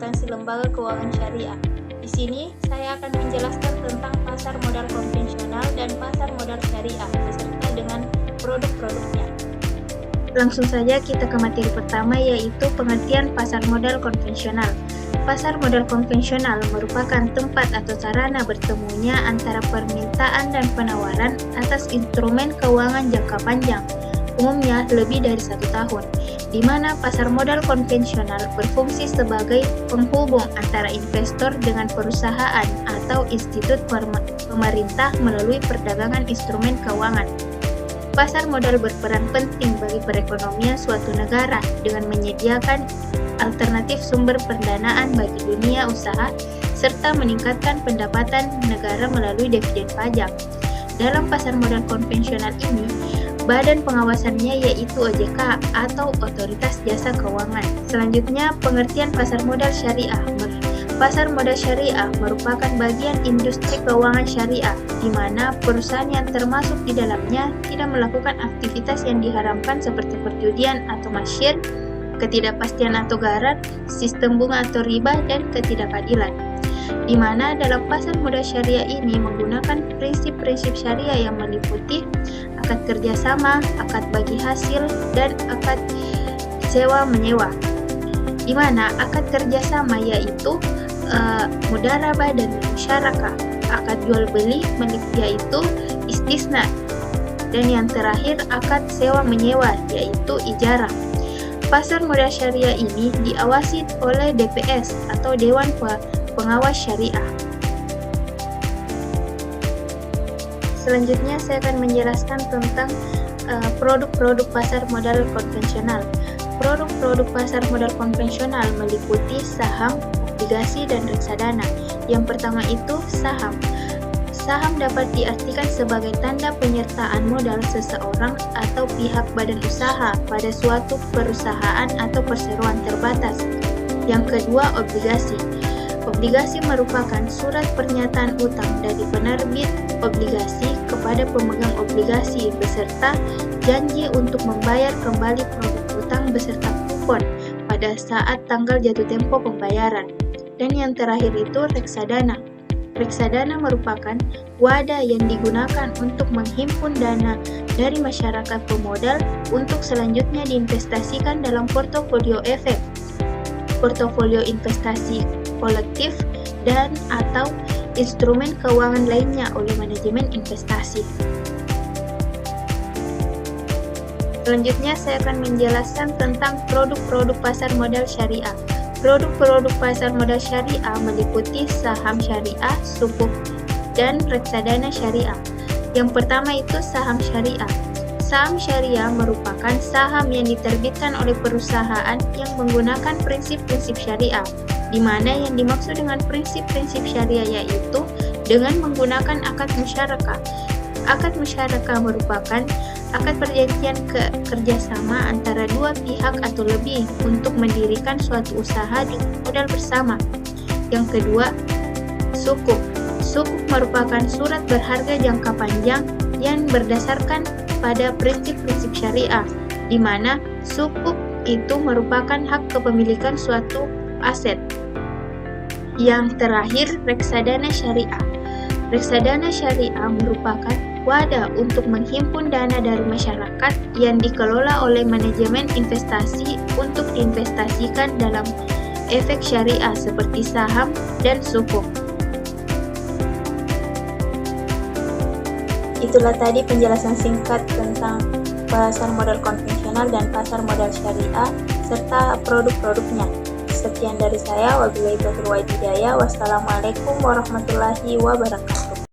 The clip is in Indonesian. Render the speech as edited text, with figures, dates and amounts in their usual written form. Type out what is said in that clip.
akuntansi lembaga keuangan syariah. Di sini saya akan menjelaskan tentang pasar modal konvensional dan pasar modal syariah beserta dengan produk-produknya. Langsung saja kita ke materi pertama, yaitu pengertian pasar modal konvensional. Pasar modal konvensional merupakan tempat atau sarana bertemunya antara permintaan dan penawaran atas instrumen keuangan jangka panjang, umumnya lebih dari 1 tahun, di mana pasar modal konvensional berfungsi sebagai penghubung antara investor dengan perusahaan atau institut pemerintah melalui perdagangan instrumen keuangan. Pasar modal berperan penting bagi perekonomian suatu negara dengan menyediakan alternatif sumber pendanaan bagi dunia usaha serta meningkatkan pendapatan negara melalui dividen pajak. Dalam pasar modal konvensional ini, badan pengawasannya yaitu OJK atau Otoritas Jasa Keuangan. Selanjutnya, pengertian pasar modal syariah. Pasar modal syariah merupakan bagian industri keuangan syariah, di mana perusahaan yang termasuk di dalamnya tidak melakukan aktivitas yang diharamkan seperti perjudian atau masyir, ketidakpastian atau gharar, sistem bunga atau riba, dan ketidakadilan. Di mana dalam pasar modal syariah ini menggunakan prinsip-prinsip syariah yang meliputi akad kerjasama, akad bagi hasil, dan akad sewa-menyewa. Di mana akad kerjasama yaitu mudarabah dan musyarakah, akad jual beli yaitu istisna, dan yang terakhir akad sewa-menyewa yaitu ijarah. Pasar modal syariah ini diawasi oleh DPS atau Dewan Pengawas Syariah. Selanjutnya saya akan menjelaskan tentang produk-produk pasar modal konvensional. Produk-produk pasar modal konvensional meliputi saham, obligasi, dan reksadana. Yang pertama itu saham. Saham dapat diartikan sebagai tanda penyertaan modal seseorang atau pihak badan usaha pada suatu perusahaan atau perseroan terbatas. Yang kedua, obligasi. Obligasi merupakan surat pernyataan utang dari penerbit obligasi kepada pemegang obligasi beserta janji untuk membayar kembali produk utang beserta kupon pada saat tanggal jatuh tempo pembayaran. Dan yang terakhir itu reksadana. Reksadana merupakan wadah yang digunakan untuk menghimpun dana dari masyarakat pemodal untuk selanjutnya diinvestasikan dalam portofolio efek, portofolio investasi kolektif, dan atau instrumen keuangan lainnya oleh manajemen investasi. Selanjutnya saya akan menjelaskan tentang produk-produk pasar modal syariah. Produk-produk pasar modal syariah meliputi saham syariah, sukuk, dan reksadana syariah. Yang pertama itu saham syariah. Saham syariah merupakan saham yang diterbitkan oleh perusahaan yang menggunakan prinsip-prinsip syariah, di mana yang dimaksud dengan prinsip-prinsip syariah yaitu dengan menggunakan akad musyarakah. Akad musyarakah merupakan akad perjanjian kerjasama antara dua pihak atau lebih untuk mendirikan suatu usaha dengan modal bersama. Yang kedua, sukuk. Sukuk merupakan surat berharga jangka panjang yang berdasarkan pada prinsip-prinsip syariah, di mana sukuk itu merupakan hak kepemilikan suatu aset. Yang terakhir, reksadana syariah. Reksadana syariah merupakan wadah untuk menghimpun dana dari masyarakat yang dikelola oleh manajemen investasi untuk diinvestasikan dalam efek syariah seperti saham dan sukuk. Itulah tadi penjelasan singkat tentang pasar modal konvensional dan pasar modal syariah serta produk-produknya. Sekian dari saya, wabillahi taufiq wal hidayah. Wassalamualaikum warahmatullahi wabarakatuh.